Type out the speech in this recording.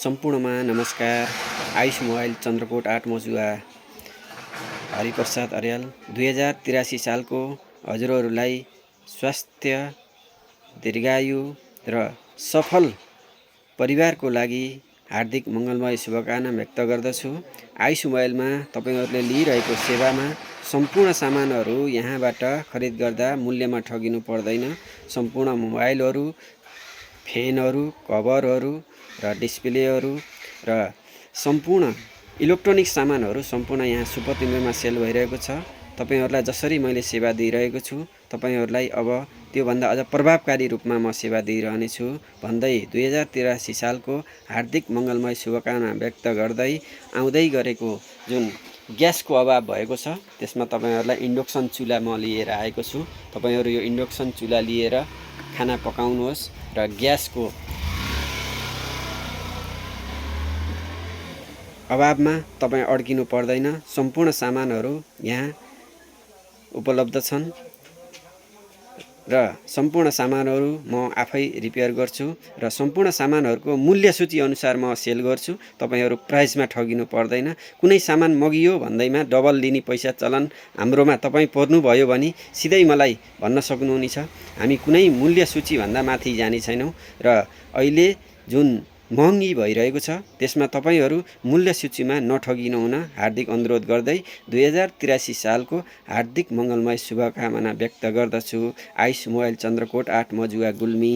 सम्पूर्णमा नमस्कार। आयुष मोबाइल चन्द्रकोट 8 मजुवा हरिप्रसाद अर्याल 2083 सालको हजुरहरूलाई स्वास्थ्य, दीर्घायु र सफल परिवारको लागि हार्दिक मङ्गलमय शुभकामना व्यक्त गर्दछु। आयुष मोबाइलमा तपाईहरूले लिइरहेको सेवामा सम्पूर्ण सामानहरू यहाँबाट खरिद गर्दा मूल्यमा ठगिनु पर्दैन। सम्पूर्ण मोबाइलहरू, फ्यानहरू, कभरहरू र डिस्प्लेहरू र सम्पूर्ण इलेक्ट्रोनिक सामानहरू सम्पूर्ण यहाँ सुपर तिम्रो सेल भइरहेको छ। तपाईहरूलाई जसरी मैले सेवा दिइरहेको छु, तपाईहरूलाई अब त्योभन्दा अझ प्रभावकारी रूपमा म सेवा दिइरहनेछु भन्दै 2083 सालको हार्दिक मङ्गलमय शुभकामना व्यक्त गर्दै आउँदै गरेको जुन ग्यासको अभाव भएको छ त्यसमा तपाईहरूलाई इन्डक्सन चुल्हा म लिएर आएको छु। तपाईहरू यो इन्डक्सन चुल्हा लिएर खाना पकाउनुहोस् र ग्यासको अभावमा तपाईँ अड्किनु पर्दैन। सम्पूर्ण सामानहरू यहाँ उपलब्ध छन् र सम्पूर्ण सामानहरू म आफै रिपेयर गर्छु र सम्पूर्ण सामानहरूको मूल्य सूची अनुसार म सेल गर्छु। तपाईहरू प्राइसमा ठगिनु पर्दैन। कुनै सामान मगियो भन्दैमा डबल लिने पैसा चलन हाम्रोमा तपाईँ पर्नुभयो भने सिधै मलाई भन्न सक्नुहुनेछ। हामी कुनै मूल्य सूची भन्दा माथि जाने छैनौँ र अहिले जुन महँगी भइरहेको छ त्यसमा तपाईहरू मूल्य सूचीमा नठगिनु हुन हार्दिक अनुरोध गर्दै 2083 सालको हार्दिक मङ्गलमय शुभकामना व्यक्त गर्दछु। आयुष मोबाइल चन्द्रकोट 8 मजुवा गुल्मी।